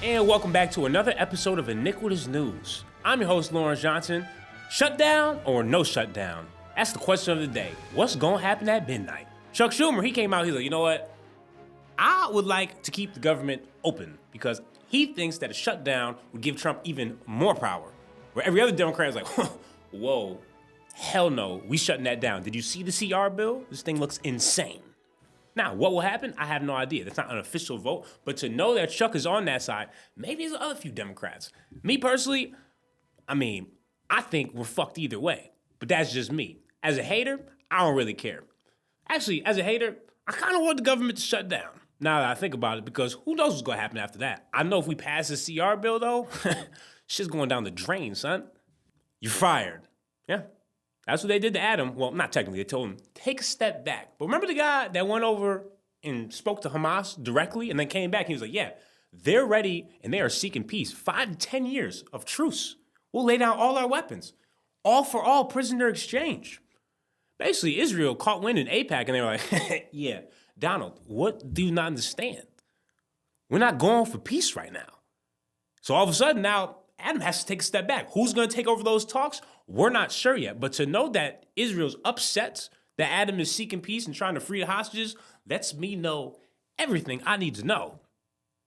And welcome back to another episode of Iniquitous News. I'm your host, Lawrence Johnson. Shutdown or no shutdown? That's the question of the day. What's gonna happen at midnight? Chuck Schumer, he came out, he's like, you know what? I would like to keep the government open because he thinks that a shutdown would give Trump even more power. Where every other Democrat is like, whoa, hell no, we shutting that down. Did you see the CR bill? This thing looks insane. Now, what will happen? I have no idea. That's not an official vote, but to know that Chuck is on that side, maybe there's other few Democrats. Me personally, I think we're fucked either way, but that's just me. As a hater, I don't really care. Actually, as a hater, I kind of want the government to shut down. Now that I think about it, because who knows what's gonna happen after that? I know if we pass the CR bill though, shit's going down the drain, son. You're fired. Yeah. That's what they did to Adam. Well, not technically. They told him, take a step back. But remember the guy that went over and spoke to Hamas directly and then came back and he was like, yeah, they're ready and they are seeking peace. 5 to 10 years of truce. We'll lay down all our weapons. All for all prisoner exchange. Basically, Israel caught wind in AIPAC and they were like, yeah, Donald, what do you not understand? We're not going for peace right now. So all of a sudden now, Adam has to take a step back. Who's going to take over those talks? We're not sure yet. But to know that Israel's upset that Adam is seeking peace and trying to free the hostages lets me know everything I need to know.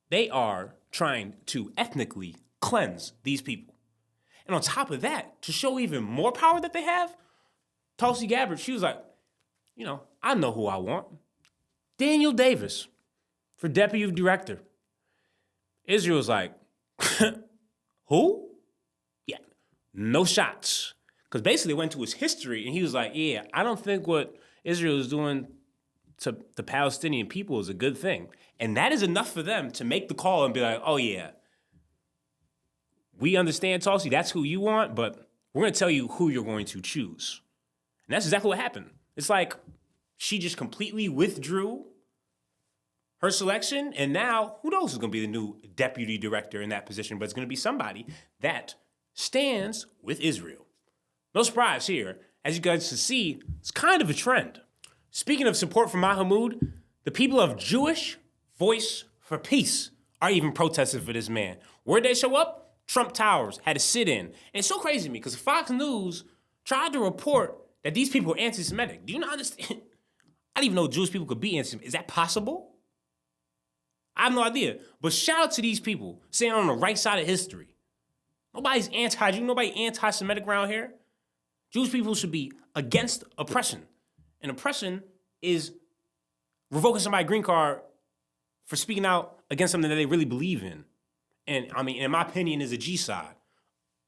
They are trying to ethnically cleanse these people. And on top of that, to show even more power that they have, Tulsi Gabbard, she was like, I know who I want. Daniel Davis for deputy director. Israel's like, who? Yeah, no shots. Because basically they went to his history and he was like, yeah, I don't think what Israel is doing to the Palestinian people is a good thing. And that is enough for them to make the call and be like, oh yeah, we understand, Tulsi, that's who you want, but we're going to tell you who you're going to choose. And that's exactly what happened. It's like she just completely withdrew her selection, and now who knows who's going to be the new deputy director in that position, but it's going to be somebody that stands with Israel. No surprise here. As you guys can see, it's kind of a trend. Speaking of support for Mahmoud, the people of Jewish Voice for Peace are even protesting for this man. Where'd they show up? Trump Towers had a sit-in. And it's so crazy to me because Fox News tried to report that these people are anti-Semitic. Do you not understand? I didn't even know Jewish people could be anti-Semitic. Is that possible? I have no idea. But shout out to these people saying on the right side of history. Nobody's anti-Jew, nobody anti-Semitic around here. Jewish people should be against oppression. And oppression is revoking somebody's green card for speaking out against something that they really believe in. And in my opinion, is a G-side.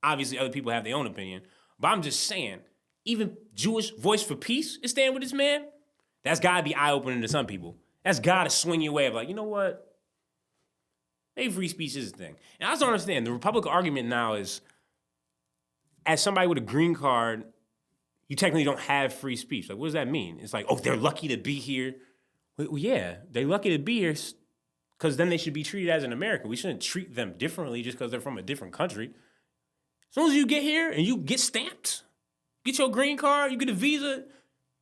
Obviously, other people have their own opinion. But I'm just saying, even Jewish Voice for Peace is staying with this man. That's got to be eye-opening to some people. That's got to swing your way of like, you know what? Maybe free speech is a thing. And I just don't understand. The Republican argument now is, as somebody with a green card, you technically don't have free speech. Like, what does that mean? It's like, oh, they're lucky to be here. Well, yeah, they're lucky to be here because then they should be treated as an American. We shouldn't treat them differently just because they're from a different country. As soon as you get here and you get stamped, get your green card, you get a visa,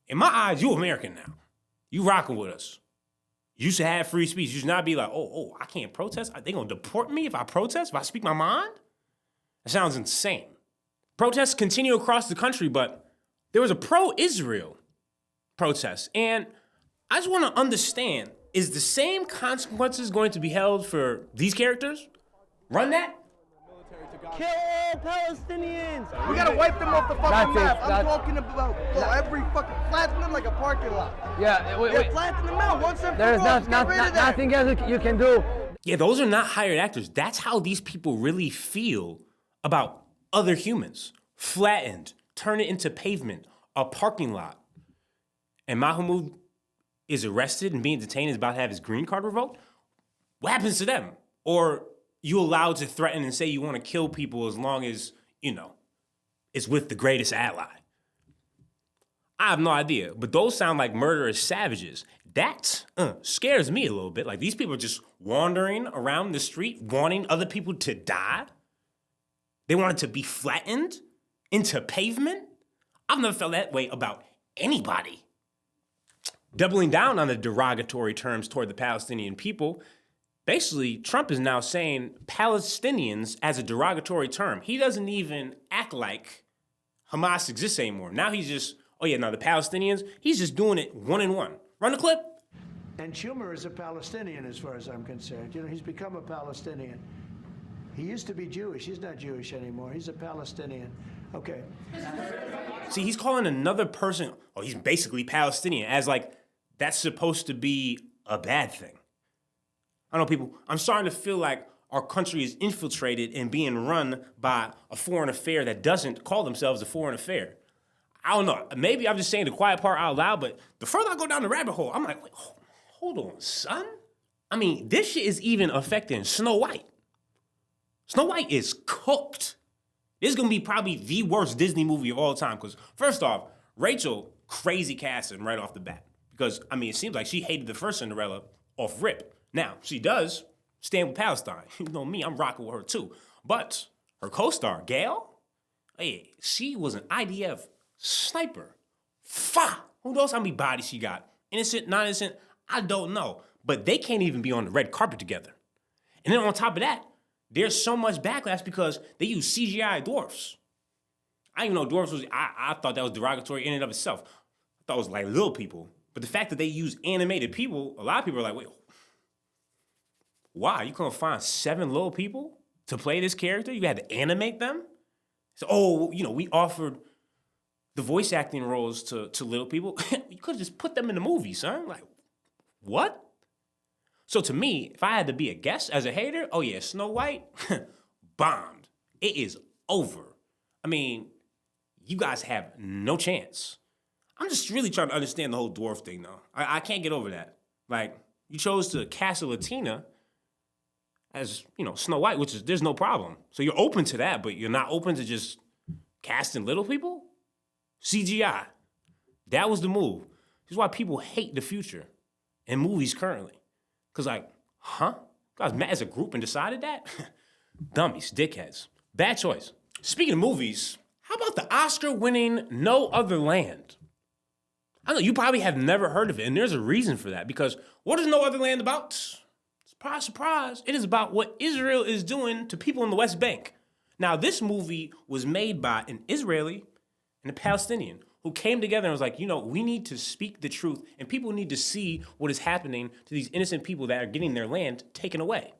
in my eyes, you're American now. You rocking with us. You should have free speech. You should not be like, I can't protest. Are they going to deport me if I protest, if I speak my mind? That sounds insane. Protests continue across the country, but there was a pro-Israel protest. And I just want to understand, is the same consequences going to be held for these characters? Run that? Kill all Palestinians! We gotta wipe them off the fucking map. I'm talking about every fucking flatten them like a parking lot. Yeah, wait. Flatten them out once and There's for all. nothing else you can do. Yeah, those are not hired actors. That's how these people really feel about other humans. Flattened, turn it into pavement, a parking lot. And Mahmoud is arrested and being detained, is about to have his green card revoked. What happens to them? Or you allowed to threaten and say you want to kill people as long as, it's with the greatest ally. I have no idea, but those sound like murderous savages. That scares me a little bit. Like, these people are just wandering around the street wanting other people to die. They want it to be flattened into pavement. I've never felt that way about anybody. Doubling down on the derogatory terms toward the Palestinian people, basically Trump is now saying Palestinians as a derogatory term. He doesn't even act like Hamas exists anymore. Now he's just, the Palestinians, he's just doing it one and one. Run the clip. And Schumer is a Palestinian as far as I'm concerned. You know, he's become a Palestinian. He used to be Jewish. He's not Jewish anymore. He's a Palestinian. Okay. See, he's calling another person, he's basically Palestinian, as like that's supposed to be a bad thing. I don't know, people, I'm starting to feel like our country is infiltrated and being run by a foreign affair that doesn't call themselves a foreign affair. I don't know. Maybe I'm just saying the quiet part out loud, but the further I go down the rabbit hole, I'm like, wait, hold on, son. I mean, this shit is even affecting Snow White. Snow White is cooked. This is going to be probably the worst Disney movie of all time because, first off, Rachel, crazy casting right off the bat. Because, I mean, it seems like she hated the first Cinderella off rip. Now, she does stand with Palestine. You know me, I'm rocking with her too. But her co-star, Gail, hey, she was an IDF sniper. Who knows how many bodies she got? Innocent, not innocent, I don't know. But they can't even be on the red carpet together. And then on top of that, there's so much backlash because they use CGI dwarfs. I didn't even know dwarfs was, I thought that was derogatory in and of itself. I thought it was like little people. But the fact that they use animated people, a lot of people are like, wait, why? You couldn't find 7 little people to play this character? You had to animate them? So, we offered the voice acting roles to little people. You could have just put them in the movie, son. Like, what? So to me, if I had to be a guest as a hater, Snow White, bombed. It is over. I mean, you guys have no chance. I'm just really trying to understand the whole dwarf thing, though. I can't get over that. Like, you chose to cast a Latina as, Snow White, which is, there's no problem. So you're open to that, but you're not open to just casting little people? CGI. That was the move. This is why people hate the future in movies currently. Because you guys met as a group and decided that? Dummies, dickheads. Bad choice. Speaking of movies, how about the Oscar-winning No Other Land? I know you probably have never heard of it, and there's a reason for that. Because what is No Other Land about? Surprise, surprise. It is about what Israel is doing to people in the West Bank. Now, this movie was made by an Israeli and a Palestinian who came together and was like, we need to speak the truth and people need to see what is happening to these innocent people that are getting their land taken away.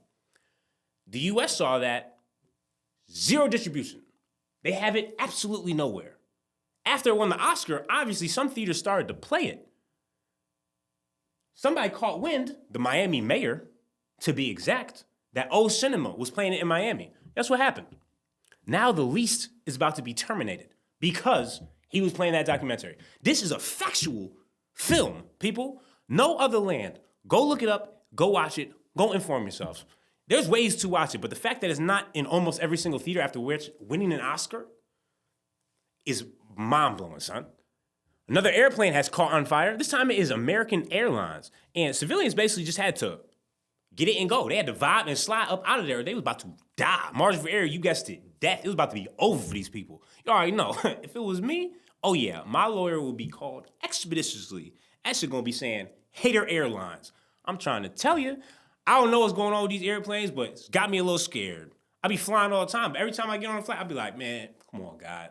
The U.S. saw that, zero distribution. They have it absolutely nowhere. After it won the Oscar, obviously some theaters started to play it. Somebody caught wind, the Miami mayor, to be exact, that O Cinema was playing it in Miami. That's what happened. Now the lease is about to be terminated because he was playing that documentary. This is a factual film, people. No Other Land. Go look it up. Go watch it. Go inform yourselves. There's ways to watch it, but the fact that it's not in almost every single theater after winning an Oscar is mind-blowing, son. Another airplane has caught on fire. This time it is American Airlines. And civilians basically just had to get it and go. They had to vibe and slide up out of there. They was about to die. Margin for error, you guessed it, death. It was about to be over for these people. You already know. If it was me, my lawyer would be called expeditiously. Actually gonna be saying, hater airlines. I'm trying to tell you, I don't know what's going on with these airplanes, but it's got me a little scared. I be flying all the time, but every time I get on a flight, I be like, man, come on, God.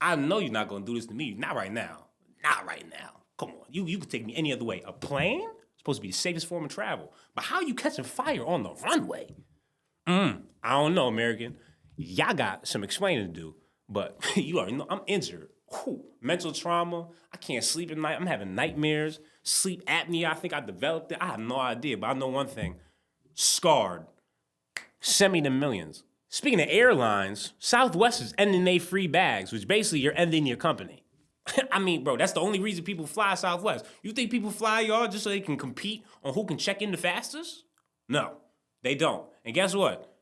I know you're not gonna do this to me. Not right now. Not right now. Come on. You could take me any other way. A plane? Supposed to be the safest form of travel. But how are you catching fire on the runway? I don't know, American. Y'all got some explaining to do. But you already know, I'm injured. Mental trauma. I can't sleep at night. I'm having nightmares. Sleep apnea. I think I developed it. I have no idea. But I know one thing. Scarred. Send me the millions. Speaking of airlines, Southwest is ending their free bags, which basically you're ending your company. I mean, bro, that's the only reason people fly Southwest. You think people fly y'all just so they can compete on who can check in the fastest? No, they don't. And guess what?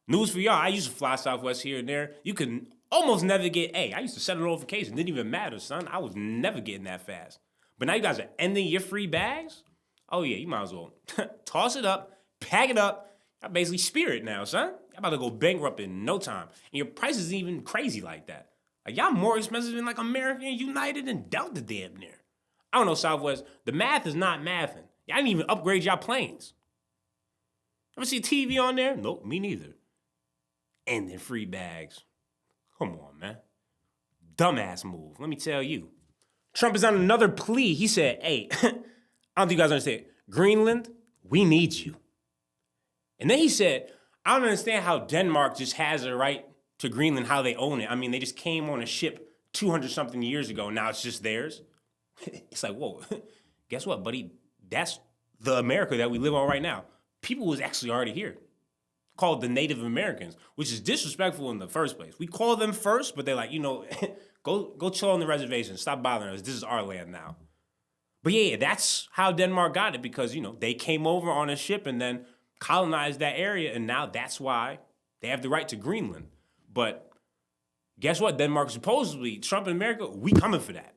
News for y'all, I used to fly Southwest here and there. You can almost never get A. I used to set a notification. Didn't even matter, son. I was never getting that fast. But now you guys are ending your free bags? Oh, yeah, you might as well toss it up, pack it up. Y'all basically Spirit now, son. Y'all about to go bankrupt in no time. And your price isn't even crazy like that. Like, y'all more expensive than, like, American, United, and Delta damn near. I don't know, Southwest. The math is not mathing. Y'all didn't even upgrade y'all planes. Ever see TV on there? Nope, me neither. And then free bags. Come on, man. Dumbass move, let me tell you. Trump is on another plea. He said, hey, I don't think you guys understand. Greenland, we need you. And then he said, I don't understand how Denmark just has a right to Greenland, how they own it. I mean, they just came on a ship 200-something years ago, now it's just theirs. It's like, whoa, guess what, buddy? That's the America that we live on right now. People was actually already here, called the Native Americans, which is disrespectful in the first place. We call them first, but they're like, go chill on the reservation. Stop bothering us. This is our land now. But yeah, that's how Denmark got it because, they came over on a ship and then colonized that area, and now that's why they have the right to Greenland. But guess what? Denmark supposedly, Trump and America, we coming for that.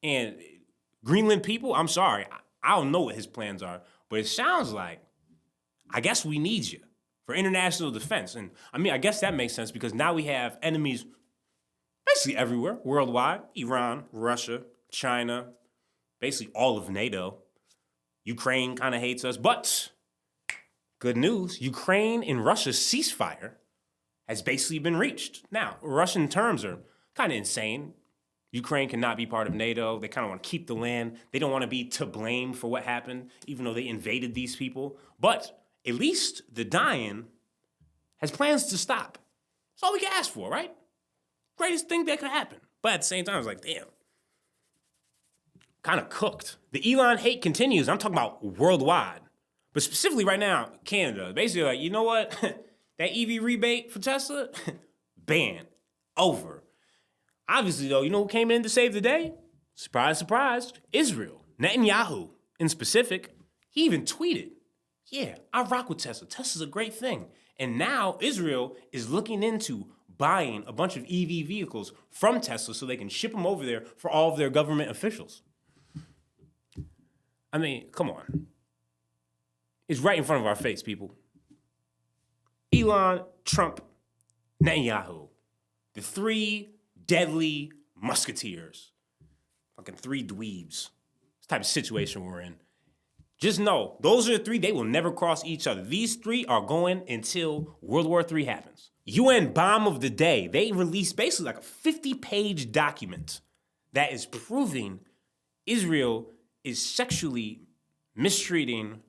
And Greenland people, I'm sorry, I don't know what his plans are, but it sounds like, I guess we need you for international defense. And I mean, I guess that makes sense because now we have enemies basically everywhere, worldwide. Iran, Russia, China, basically all of NATO. Ukraine kind of hates us, but good news, Ukraine and Russia's ceasefire has basically been reached. Now, Russian terms are kind of insane. Ukraine cannot be part of NATO. They kind of want to keep the land. They don't want to be to blame for what happened, even though they invaded these people. But at least the dying has plans to stop. That's all we can ask for, right? Greatest thing that could happen. But at the same time, I was like, damn. Kind of cooked. The Elon hate continues. I'm talking about worldwide. But specifically right now, Canada. Basically like, you know what? That EV rebate for Tesla, banned, over. Obviously, though, you know who came in to save the day? Surprise, surprise, Israel. Netanyahu, in specific, he even tweeted, yeah, I rock with Tesla. Tesla's a great thing. And now Israel is looking into buying a bunch of EV vehicles from Tesla so they can ship them over there for all of their government officials. I mean, come on. It's right in front of our face, people. Elon, Trump, Netanyahu. The three deadly musketeers. Fucking three dweebs. This type of situation we're in. Just know, those are the three, they will never cross each other. These three are going until World War III happens. UN Bomb of the Day, they released basically like a 50-page document that is proving Israel is sexually mistreating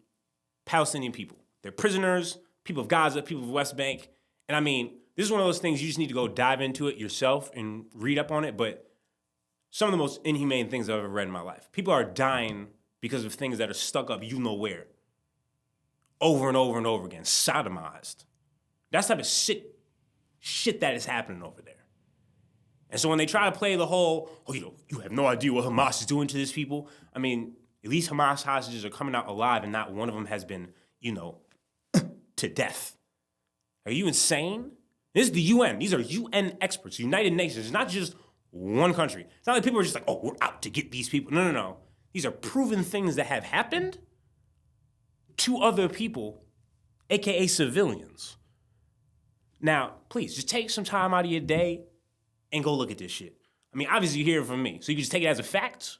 Palestinian people. They're prisoners, people of Gaza, people of West Bank. And I mean, this is one of those things you just need to go dive into it yourself and read up on it. But some of the most inhumane things I've ever read in my life. People are dying because of things that are stuck up you know where. Over and over and over again. Sodomized. That's the type of shit that is happening over there. And so when they try to play the whole, you have no idea what Hamas is doing to these people. I mean, at least Hamas hostages are coming out alive and not one of them has been, to death. Are you insane? This is the UN. These are UN experts, United Nations. It's not just one country. It's not like people are just like, we're out to get these people. No. These are proven things that have happened to other people, AKA civilians. Now, please, just take some time out of your day and go look at this shit. I mean, obviously you hear it from me, so you can just take it as a fact,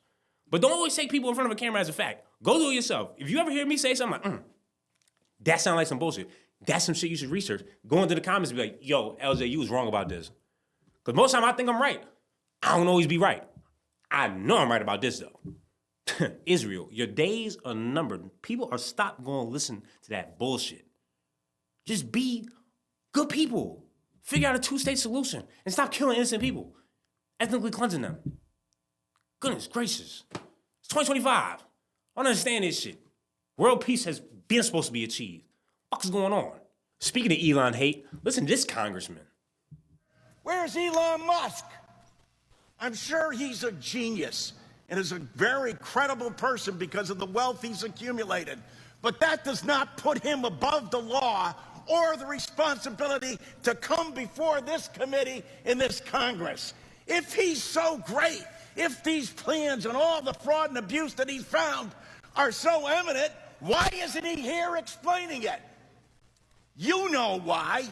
but don't always take people in front of a camera as a fact. Go do it yourself. If you ever hear me say something like, that sounds like some bullshit, that's some shit you should research. Go into the comments and be like, yo, LJ, you was wrong about this. Because most of the time I think I'm right. I don't always be right. I know I'm right about this, though. Israel, your days are numbered. People are stopped going to listen to that bullshit. Just be good people. Figure out a two-state solution and stop killing innocent people. Ethnically cleansing them. Goodness gracious. It's 2025. I don't understand this shit. World peace has been supposed to be achieved. What the fuck is going on? Speaking of Elon hate, listen to this congressman. Where's Elon Musk? I'm sure he's a genius and is a very credible person because of the wealth he's accumulated. But that does not put him above the law or the responsibility to come before this committee in this Congress. If he's so great, if these plans and all the fraud and abuse that he's found are so evident, why isn't he here explaining it? You know why.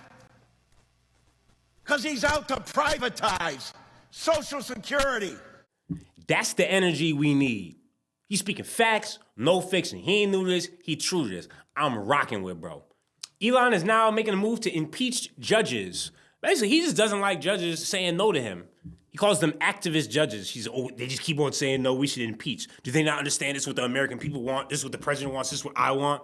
Because he's out to privatize Social Security. That's the energy we need. He's speaking facts, no fiction. He ain't new to this, he true to this. I'm rocking with, bro. Elon is now making a move to impeach judges. Basically, he just doesn't like judges saying no to him. He calls them activist judges. They just keep on saying, no, we should impeach. Do they not understand this is what the American people want? This is what the president wants. This is what I want.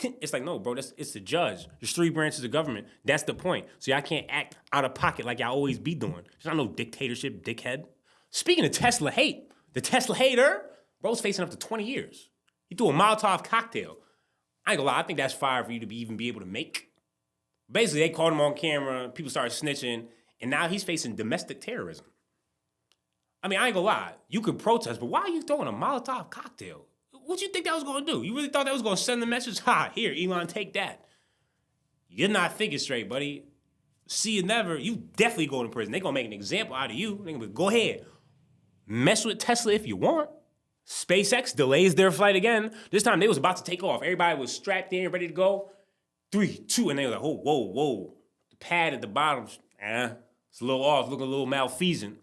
It's like, no, bro, it's the judge. There's 3 branches of government. That's the point. So y'all can't act out of pocket like y'all always be doing. There's not no dictatorship, dickhead. Speaking of Tesla hate, the Tesla hater, bro's facing up to 20 years. He threw a Molotov cocktail. I ain't gonna lie, I think that's fire for you to even be able to make. Basically, they caught him on camera, people started snitching, and now he's facing domestic terrorism. I mean, I ain't gonna lie, you could protest, but why are you throwing a Molotov cocktail? What you think that was gonna do? You really thought that was gonna send the message? Ha, here, Elon, take that. You're not thinking straight, buddy. See you never. You definitely go to prison. They gonna make an example out of you. They gonna be, go ahead. Mess with Tesla if you want. SpaceX delays their flight again. This time they was about to take off. Everybody was strapped in, ready to go. 3, 2, and they were like, oh, whoa. The pad at the bottom, it's a little off, looking a little malfeasant.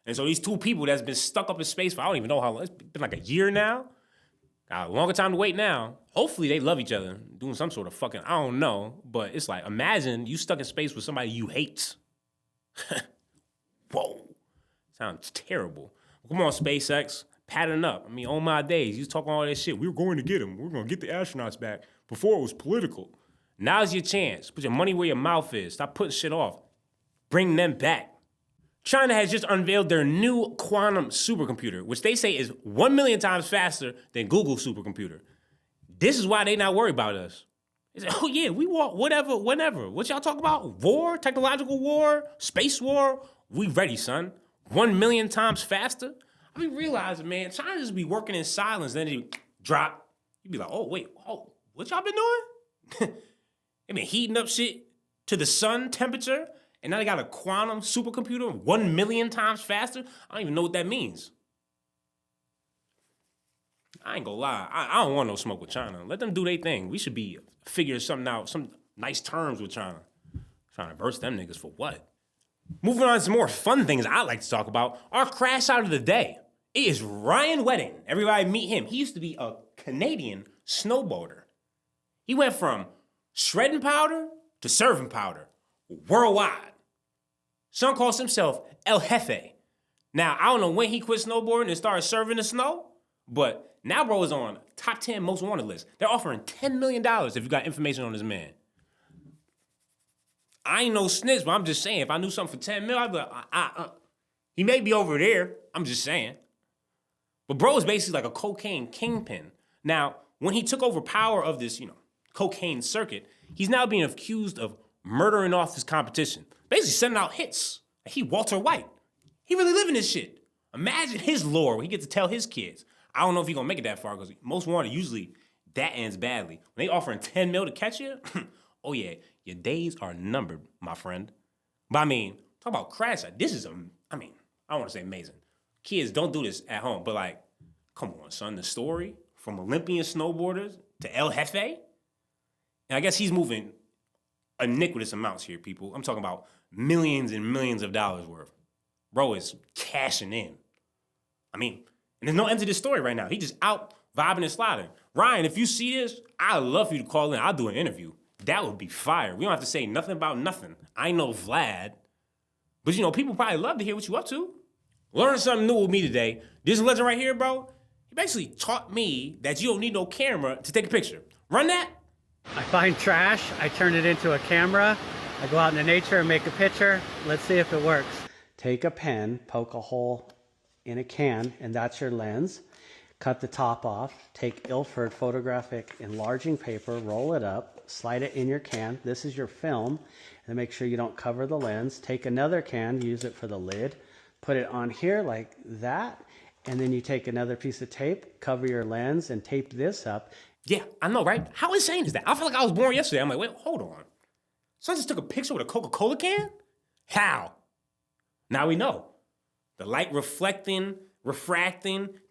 And so these 2 people that's been stuck up in space for I don't even know how long. It's been like a year now. Got a longer time to wait now. Hopefully they love each other, doing some sort of fucking, I don't know. But it's like, imagine you stuck in space with somebody you hate. Whoa. Sounds terrible. Come on, SpaceX. Pattern up. I mean, on my days, you was talking all that shit. We were going to get them. We were going to get the astronauts back before it was political. Now's your chance. Put your money where your mouth is. Stop putting shit off. Bring them back. China has just unveiled their new quantum supercomputer, which they say is 1 million times faster than Google's supercomputer. This is why they not worried about us. They say, oh yeah, we want whatever, whenever. What y'all talk about? War? Technological war? Space war? We ready, son. 1 million times faster? I be realizing, man, China just be working in silence, then they drop. You be like, oh, wait, what y'all been doing? They been heating up shit to the sun temperature, and now they got a quantum supercomputer 1 million times faster? I don't even know what that means. I ain't gonna lie, I don't want no smoke with China. Let them do their thing. We should be figuring something out, some nice terms with China. Trying to verse them niggas for what? Moving on to some more fun things I like to talk about. Our crash out of the day. It is Ryan Wedding. Everybody meet him. He used to be a Canadian snowboarder. He went from shredding powder to serving powder worldwide. Son calls himself El Jefe. Now, I don't know when he quit snowboarding and started serving the snow, but now bro is on top 10 most wanted list. They're offering $10 million if you got information on this man. I ain't no snitch, but I'm just saying, if I knew something for 10 mil, I'd be like, he may be over there. I'm just saying. But bro is basically like a cocaine kingpin. Now, when he took over power of this, cocaine circuit, he's now being accused of murdering off his competition. Basically sending out hits. Like he Walter White. He really living this shit. Imagine his lore when he gets to tell his kids. I don't know if he's gonna make it that far because most wanted usually that ends badly. When they offering 10 mil to catch you, oh yeah, your days are numbered, my friend. But I mean, talk about crash. This is, I don't want to say amazing. Kids, don't do this at home. But like, come on, son. The story from Olympian snowboarders to El Jefe. And I guess he's moving iniquitous amounts here, people. I'm talking about millions and millions of dollars worth. Bro is cashing in. And there's no end to this story right now. He just out vibing and sliding. Ryan, if you see this, I'd love for you to call in. I'll do an interview. That would be fire. We don't have to say nothing about nothing. I know Vlad. But people probably love to hear what you up to. Learn something new with me today. This legend right here, bro, he basically taught me that you don't need no camera to take a picture. Run that. I find trash, I turn it into a camera, I go out into nature and make a picture. Let's see if it works. Take a pen, poke a hole in a can, and that's your lens. Cut the top off, take Ilford photographic enlarging paper, roll it up, slide it in your can. This is your film, and make sure you don't cover the lens. Take another can, use it for the lid, put it on here like that, and then you take another piece of tape, cover your lens, and tape this up. Yeah, I know, right? How insane is that? I feel like I was born yesterday. I'm like, wait, hold on. Someone just took a picture with a Coca-Cola can? How? Now we know. The light refracting,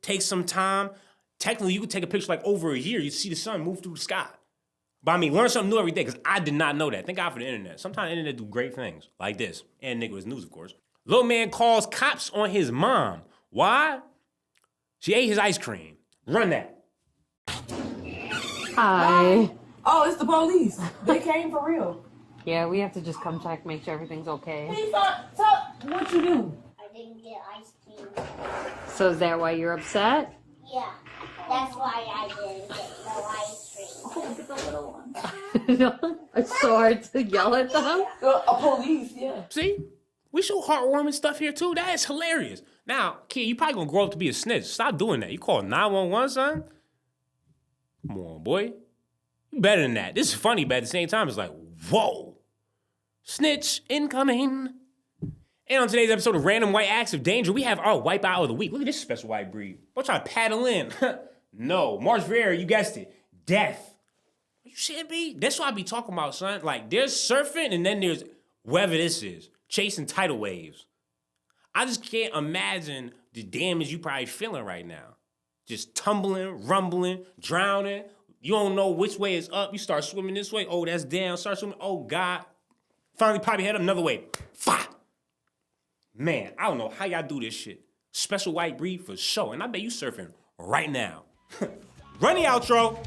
takes some time. Technically, you could take a picture like over a year. You see the sun move through the sky. But learn something new every day because I did not know that. Thank God for the internet. Sometimes the internet do great things like this. And Iniquitous News, of course. Little man calls cops on his mom. Why? She ate his ice cream. Run that. Hi. Oh, it's the police. They came for real. Yeah, we have to just come check, make sure everything's okay. Hey, tell what you do. I didn't get ice cream. So is that why you're upset? Yeah, that's why I didn't get no ice cream. Oh, get the little one. It's so hard to yell at them. A police, yeah. See? We show heartwarming stuff here too. That is hilarious. Now, kid, you probably gonna grow up to be a snitch. Stop doing that. You call 911, son? Come on, boy. You better than that. This is funny, but at the same time, it's like, whoa. Snitch incoming. And on today's episode of Random White Acts of Danger, we have our wipeout of the week. Look at this special white breed. Don't try to paddle in. No, March Vera, you guessed it. Death. You shit me? That's what I be talking about, son. Like, there's surfing and then there's whatever this is. Chasing tidal waves. I just can't imagine the damage you probably feeling right now. Just tumbling, rumbling, drowning. You don't know which way is up. You start swimming this way. Oh, that's down. Start swimming. Oh, God. Finally pop your head up another way. Fah! Man, I don't know how y'all do this shit. Special white breed for sure. And I bet you surfing right now. Run the outro.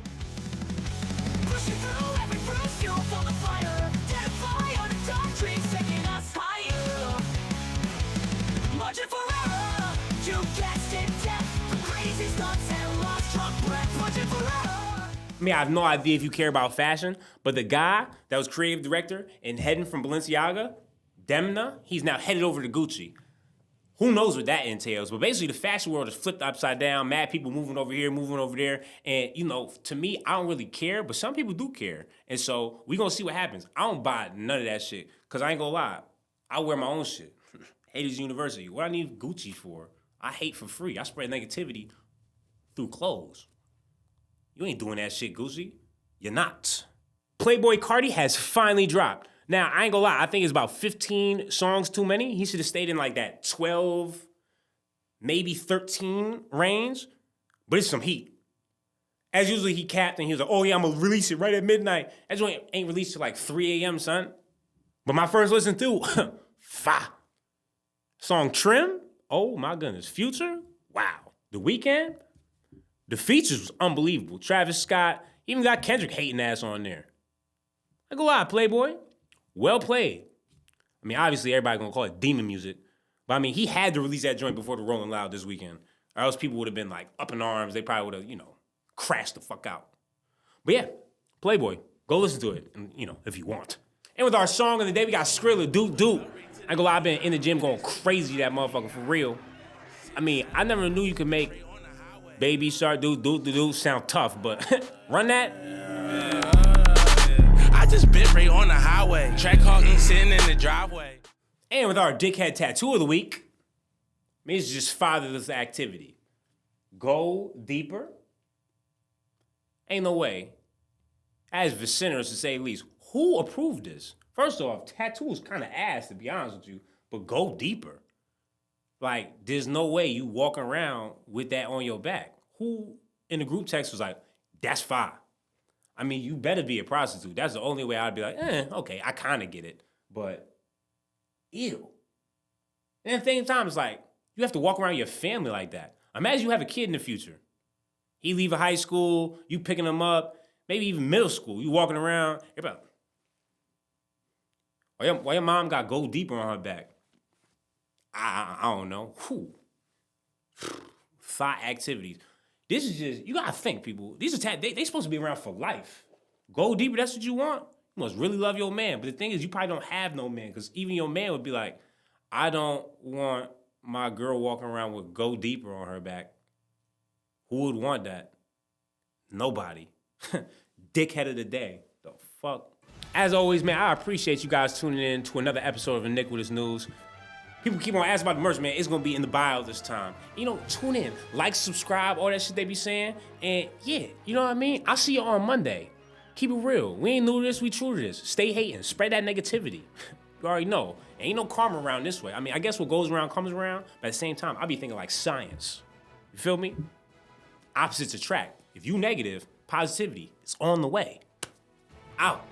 I mean, I have no idea if you care about fashion, but the guy that was creative director and heading from Balenciaga, Demna, he's now headed over to Gucci. Who knows what that entails? But basically, the fashion world is flipped upside down. Mad people moving over here, moving over there. And, you know, to me, I don't really care, but some people do care. And so we going to see what happens. I don't buy none of that shit because I ain't going to lie. I wear my own shit. Haters University. What I need Gucci for? I hate for free. I spread negativity through clothes. You ain't doing that shit, Gucci. You're not. Playboi Carti has finally dropped. Now, I ain't gonna lie, I think it's about 15 songs too many. He should have stayed in like that 12, maybe 13 range, but it's some heat. As usually he capped and he was like, oh yeah, I'm gonna release it right at midnight. That joint ain't released till like 3 a.m., son. But my first listen through, fa. Song Trim, oh my goodness. Future, wow. The Weeknd, the features was unbelievable. Travis Scott, even got Kendrick hating ass on there. I go lie, Playboi. Well played. I mean, obviously everybody gonna call it demon music, but I mean, he had to release that joint before the Rolling Loud this weekend, or else people would have been like up in arms. They probably would have, you know, crashed the fuck out. But yeah, Playboi, go listen to it, and, you know, if you want. And with our song of the day, we got Skrilla, Doop Doop. I ain't gonna lie, I've been in the gym going crazy that motherfucker for real. I mean, I never knew you could make Baby Shark Doop Doop Doop sound tough, but run that. I just bit right on the highway. Track hogging, sitting in the driveway. And with our dickhead tattoo of the week, I mean, it's just fatherless activity. Go deeper. Ain't no way. As Viciners, to say the least, who approved this? First off, tattoo is kind of ass, to be honest with you, but go deeper. Like, there's no way you walk around with that on your back. Who in the group text was like, that's fine. I mean, you better be a prostitute. That's the only way I'd be like, okay, I kind of get it. But, ew. And at the same time, it's like, you have to walk around your family like that. Imagine you have a kid in the future. He leave a high school, you picking him up, maybe even middle school. You walking around, everybody, why your mom got Go Deeper on her back? I don't know. Whew. 5 activities. This is just, you gotta think, people. These are they supposed to be around for life. Go deeper, that's what you want? You must really love your man. But the thing is, you probably don't have no man, because even your man would be like, I don't want my girl walking around with Go Deeper on her back. Who would want that? Nobody. Dickhead of the day. The fuck? As always, man, I appreciate you guys tuning in to another episode of Iniquitous News. People keep on asking about the merch, man. It's gonna be in the bio this time. You know, tune in, like, subscribe, all that shit they be saying. And yeah, you know what I mean? I'll see you on Monday. Keep it real. We ain't new to this, we true to this. Stay hating, spread that negativity. You already know. Ain't no karma around this way. I mean, I guess what goes around comes around, but at the same time, I be thinking like science. You feel me? Opposites attract. If you negative, positivity is on the way. Out.